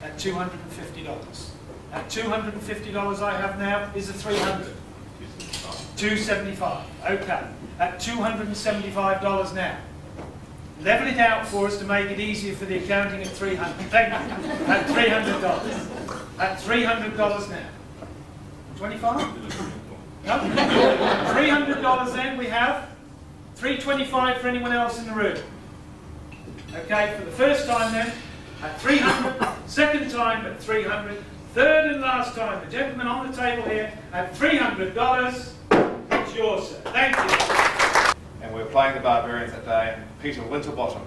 at $250. At $250 I have now is a 300. 275. Okay. At $275 now. Level it out for us to make it easier for the accounting at 300. Thank you. At $300. At $300 now. 25? No? $300 then we have. 325 for anyone else in the room. Okay, for the first time then, at 300, second time at 300, third and last time, the gentleman on the table here, at $300, it's yours, sir. Thank you. And we were playing the Barbarians that day, and Peter Winterbottom,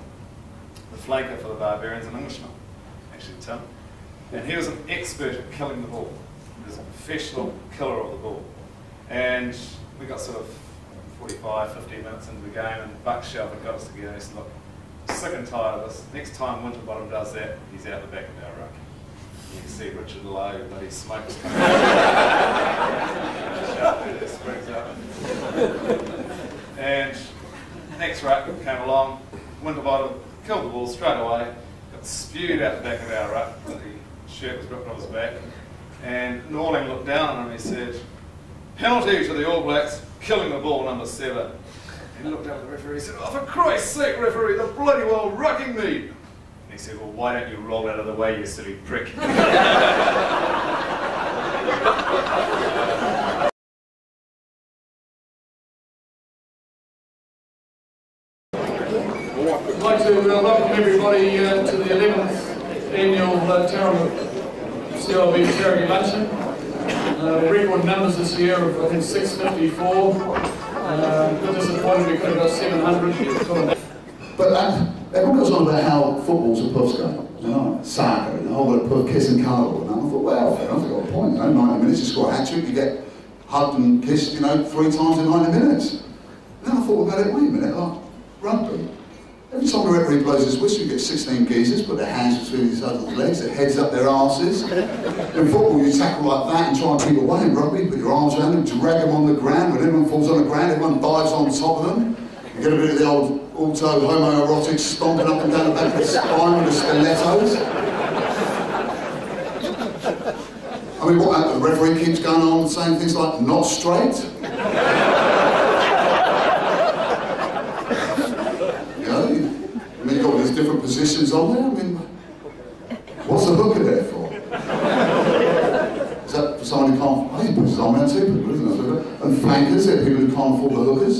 the flanker for the Barbarians, an Englishman, actually Tim, and he was an expert at killing the ball. He was a professional killer of the ball. And we got sort of 45, 50 minutes into the game, and Buck Shelf had got us together and he said, look, I'm sick and tired of this. Next time Winterbottom does that, he's out the back of our ruck. You can see Richard Lowe, but he smokes coming out. Springs up. And next ruck came along, Winterbottom killed the ball straight away, got spewed out the back of our ruck, the shirt was ripped off his back, and Norling looked down on him and he said, penalty to the All Blacks, killing the ball, number 7. He looked up at the referee and said, oh, for Christ's sake, referee, they're bloody well rucking me. And he said, well, why don't you roll out of the way, you silly prick? I'd like to welcome everybody to the 11th annual Tauranga CLB Charity Luncheon. Record numbers this year of, I think, 654. Good disappointed we could have got 700. But everyone goes on about how football's a puff's game, you know, soccer, and the whole puff kiss and cuddle. And I thought, well, fair enough, I've got a point, you know, 90 minutes, you score a hat-trick, you get hugged and kissed, you know, 3 times in 90 minutes. And then I thought about it, wait a minute, like rugby. Every time the referee blows his whistle, you get 16 geezers, put their hands between each other's legs, their heads up their arses. In football, you tackle like that and try and keep away. In rugby, put your arms around them, drag them on the ground. When everyone falls on the ground, everyone dives on top of them. You get a bit of the old auto homoerotic stomping up and down the back of the spine with the stilettos. I mean, what, the referee keeps going on saying things like, not straight? I mean, you've got all these different positions on there. I mean, what's the hooker there for? Is that for someone who can't... Oh, he puts his arm around 2 people, isn't it? And flankers, there are people who can't afford the hookers.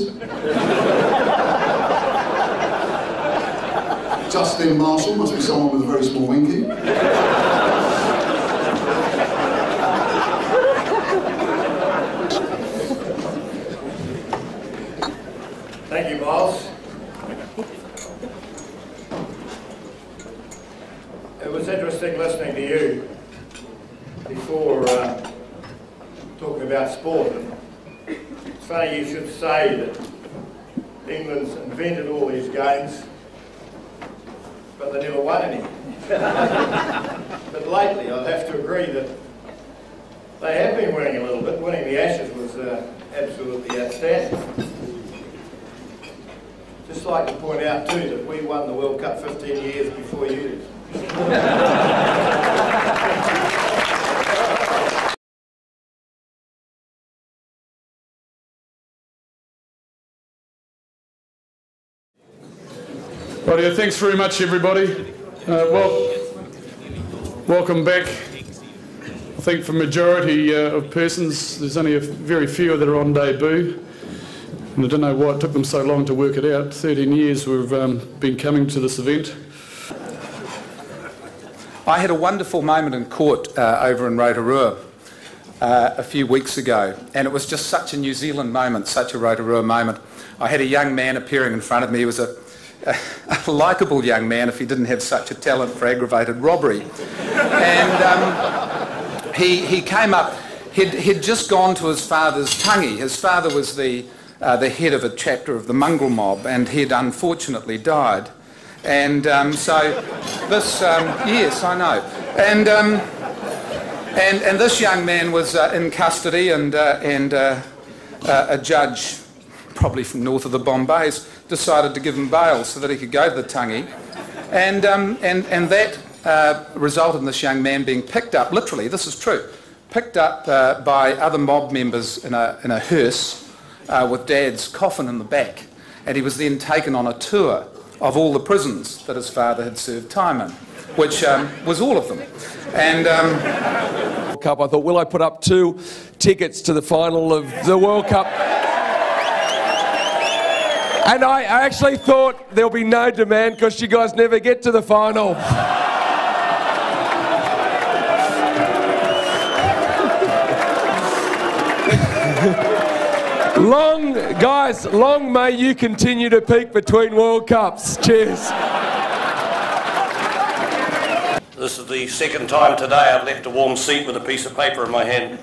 Justin Marshall must be someone with a very small winky. Thank you, Miles. It was interesting listening to you before talking about sport. It's funny you should say that England's invented all these games, but they never won any. But lately, I'd have to agree that they have been winning a little bit. Winning the Ashes was absolutely outstanding. Just like to point out too that we won the World Cup 15 years before you did. Rightio, thanks very much everybody. Welcome back. I think for majority of persons there's only a very few that are on debut. And I don't know why it took them so long to work it out. 13 years we've been coming to this event. I had a wonderful moment in court over in Rotorua a few weeks ago, and it was just such a New Zealand moment, such a Rotorua moment. I had a young man appearing in front of me. He was a likeable young man if he didn't have such a talent for aggravated robbery. And he came up, he'd just gone to his father's tangi. His father was the head of a chapter of the mongrel mob, and he'd unfortunately died. And so this, yes, I know. And this young man was in custody, and a judge, probably from north of the Bombays, decided to give him bail so that he could go to the tangi. And that resulted in this young man being picked up, literally, this is true, picked up by other mob members in a hearse with Dad's coffin in the back. And he was then taken on a tour of all the prisons that his father had served time in, which was all of them. And Cup, I thought, will I put up 2 tickets to the final of the World Cup? And I actually thought there'll be no demand because you guys never get to the final. Long may you continue to peak between World Cups. Cheers. This is the second time today I've left a warm seat with a piece of paper in my hand.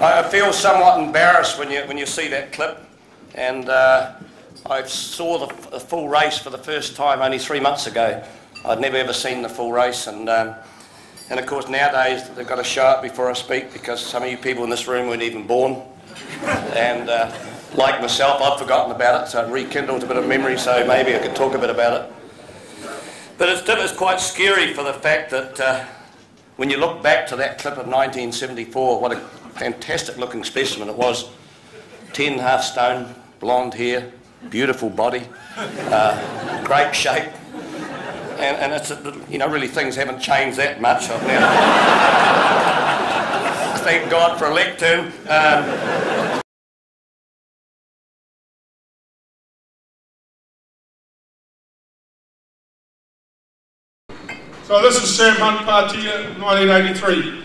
I feel somewhat embarrassed when you see that clip, and I saw the full race for the first time only 3 months ago. I'd never ever seen the full race, and of course nowadays they've got to show it before I speak because some of you people in this room weren't even born, and like myself I'd forgotten about it, so it rekindled a bit of memory, so maybe I could talk a bit about it. But it's quite scary for the fact that when you look back to that clip of 1974, what a fantastic looking specimen it was. 10.5 stone, blonde hair, beautiful body, great shape, and it's, you know, really things haven't changed that much. I've now thank God for a lectern. So this is Sam Hunt, Partia, 1983.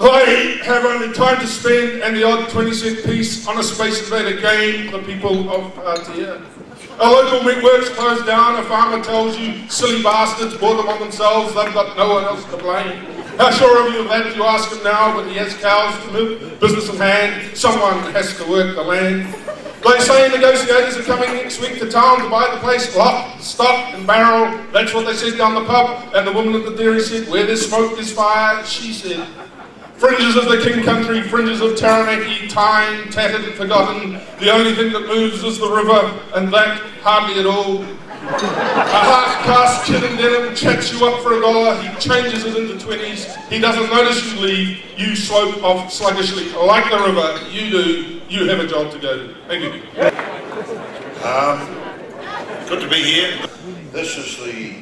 I have only time to spend and the odd 20-cent piece on a Space Invader game, the people of Partia. A local meatworks closed down, a farmer tells you, silly bastards, bought them on themselves, they've got no one else to blame. How sure of you of that, you ask him now, but he has cows to milk, business in hand, someone has to work the land. They say negotiators are coming next week to town to buy the place lock, stock and barrel. That's what they said down the pub, and the woman at the dairy said, where there's smoke, there's fire, she said. Fringes of the King Country, fringes of Taranaki, time, tattered and forgotten. The only thing that moves is the river, and that hardly at all. A half-caste kid in denim chats you up for $1, he changes it into 20s, he doesn't notice you leave, you slope off sluggishly. Like the river, you do, you have a job to go to. Thank you. Good to be here. This is the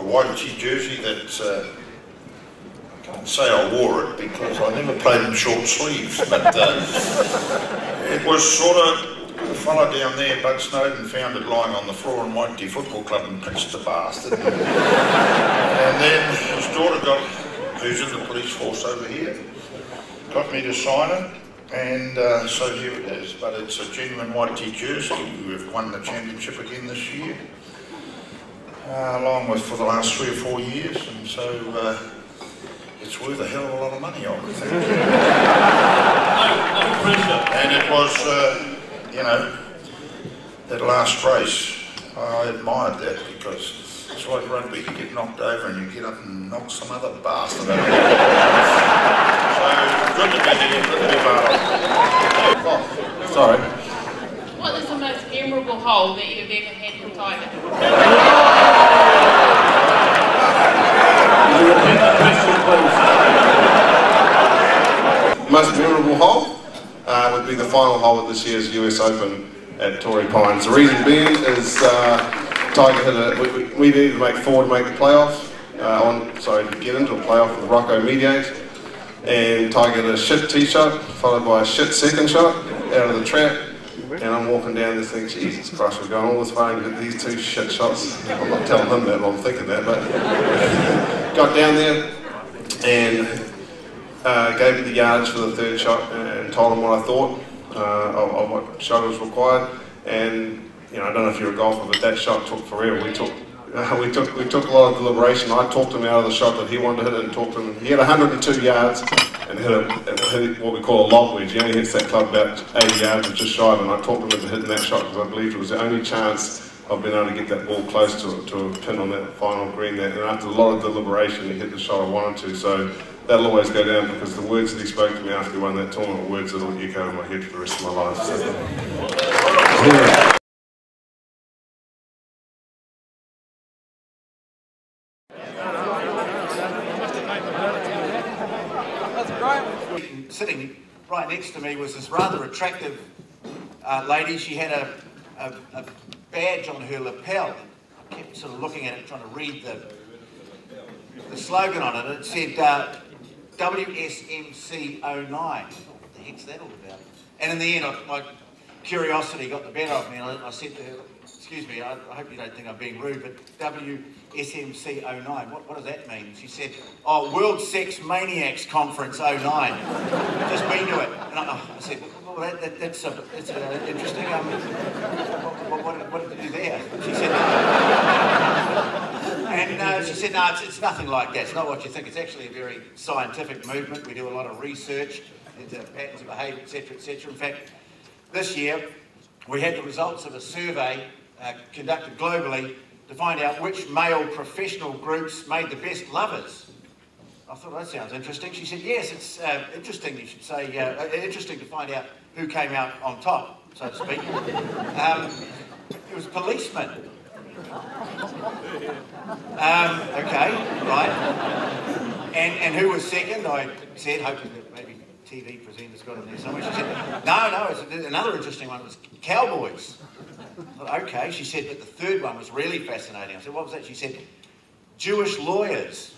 white jersey that I can't say I wore it because I never played in short sleeves, but it was sort of a fellow down there, Bud Snowden, found it lying on the floor in Waikiki Football Club and pinched the bastard. And then his daughter who's in the police force over here, got me to sign it, and so here it is. But it's a genuine Waikiki jersey. We've won the championship again this year, along with for the last 3 or 4 years, and so it's worth a hell of a lot of money, I would think. No pressure. And it was, you know, that last race, I admired that because it's like rugby, you get knocked over and you get up and knock some other bastard over. So, good to be here, good to be part of. Oh, sorry. What is the most memorable hole that you've ever had in Tiger? Can you repeat that question, please? Most memorable hole would be the final hole of this year's US Open at Torrey Pines. The reason being is Tiger hit we needed to make 4 to make the playoff, to get into a playoff with Rocco mediate, and Tiger hit a shit tee shot followed by a shit second shot out of the trap. And I'm walking down this thing, Jesus Christ, we're going all this way to get these 2 shit shots. I'm not telling him that, but I'm thinking that, but got down there and gave me the yardage for the 3rd shot and told him what I thought of what shot was required. And you know, I don't know if you're a golfer, but that shot took forever. We took a lot of deliberation. I talked him out of the shot that he wanted to hit it and talked to him. He had 102 yards and hit what we call a lob wedge. He only hits that club about 80 yards, just shy of it. And I talked him into hitting that shot because I believed it was the only chance of being able to get that ball close to a pin on that final green there. And after a lot of deliberation, he hit the shot I wanted to. So that'll always go down because the words that he spoke to me after he won that tournament were words that'll echo in my head for the rest of my life. So. Sitting right next to me was this rather attractive lady. She had a badge on her lapel. I kept sort of looking at it, trying to read the slogan on it. It said WSMC 09. What the heck's that all about? And in the end, my curiosity got the better of me, and I said to her, excuse me, I hope you don't think I'm being rude, but WSMC 09, what does that mean? She said, oh, World Sex Maniacs Conference 09. Just been to it. And I said, well, that's interesting. What did you do there? She said, she said, no, it's nothing like that. It's not what you think. It's actually a very scientific movement. We do a lot of research into patterns of behaviour, etc., etc. In fact, this year we had the results of a survey conducted globally to find out which male professional groups made the best lovers. I thought, that sounds interesting. She said, yes, it's interesting, you should say, interesting to find out who came out on top, so to speak. It was policemen. Okay, right. And who was second? I said, hoping that maybe TV presenters got in there somewhere. She said, no, another interesting one was cowboys. I thought, okay. She said, but the third one was really fascinating. I said, what was that? She said, Jewish lawyers.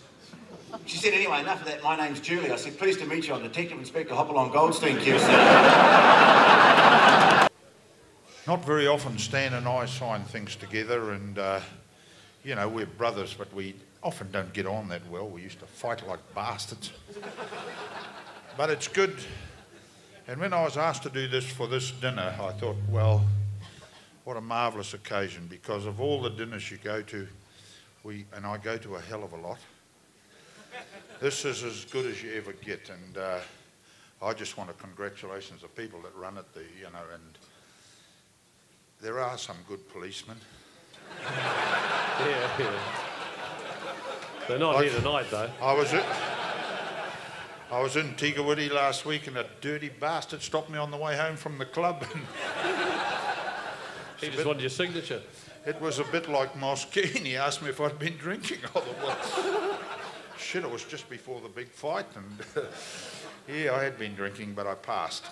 She said, anyway, enough of that. My name's Julie. I said, pleased to meet you. I'm Detective Inspector Hopalong Goldstein, QC. Not very often Stan and I sign things together, and, you know, we're brothers, but we often don't get on that well. We used to fight like bastards. But it's good. And when I was asked to do this for this dinner, I thought, well, what a marvellous occasion, because of all the dinners you go to, and I go to a hell of a lot, this is as good as you ever get. And I just want to congratulate the people that run it, and there are some good policemen. Yeah. They're not here tonight, though. I was in Tigawiti last week, and a dirty bastard stopped me on the way home from the club. He just wanted your signature. It was a bit like Moskeen. He asked me if I'd been drinking. I thought, well, shit, it was just before the big fight, and yeah, I had been drinking, but I passed.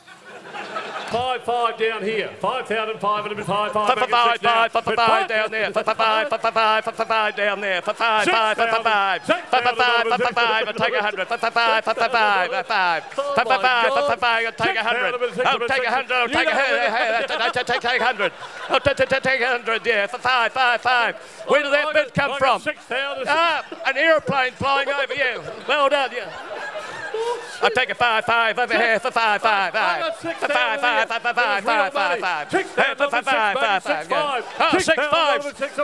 5 down here. 5,500. 5 down there. 5 down there. 5 take 100. 5 take 100. I'll take 100. I'll take 100. I'll take 100. Yeah, 5. Where did that bid come from? An aeroplane flying over you. Well done. Yeah. I'll take a 5 over here for 5. 5. 6 5.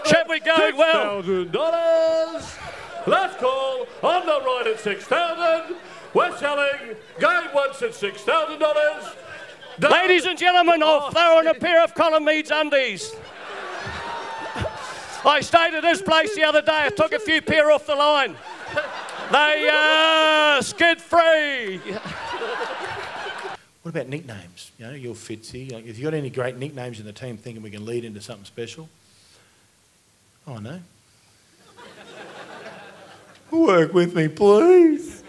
Should we go well? $6,000. Last call on the right at 6,000. We're selling. Going once at $6,000. Ladies and gentlemen, I'll throw in a pair of Colin Meads undies. I stayed at this place the other day. I took a few pair off the line. They skid free. What about nicknames? You know, you're Fitzy. Like, if you got any great nicknames in the team, thinking we can lead into something special? Oh, no. Work with me, please.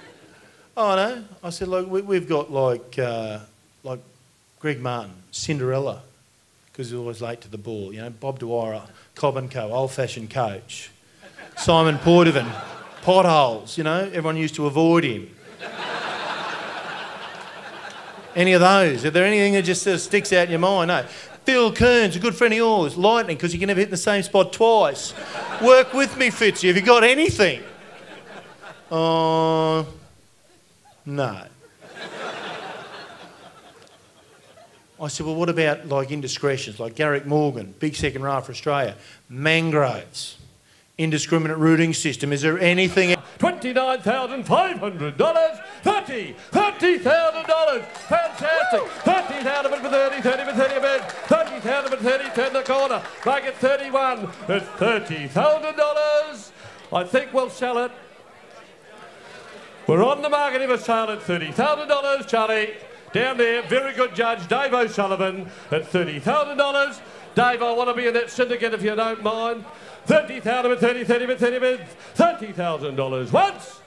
Oh, no. I said, look, we've got like Greg Martin, Cinderella, because he's always late to the ball. You know, Bob Dwyer, Cobb and Co, old-fashioned coach. Simon Portavan, potholes. You know, everyone used to avoid him. Any of those? Is there anything that just sticks out in your mind? No. Phil Kearns, a good friend of yours. Lightning, because you can never hit in the same spot twice. Work with me, Fitzy. Have you got anything? No. I said, well, what about, like, indiscretions? Like Garrick Morgan, big second row for Australia. Mangroves. Indiscriminate routing system. Is there anything... $29,500. $30,000. Fantastic. 30,000 for 30, 30 for 30 a bed. 30,000 for 30, turn the corner. Make it 31. It's $30,000. I think we'll sell it. We're on the market for sale at $30,000, Charlie. Down there, very good judge, Dave O'Sullivan, at $30,000. Dave, I want to be in that syndicate if you don't mind. $30,000, $30,000 once,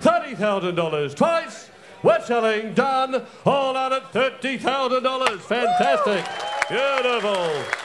$30,000 twice. We're selling, done, all out at $30,000. Fantastic. Beautiful.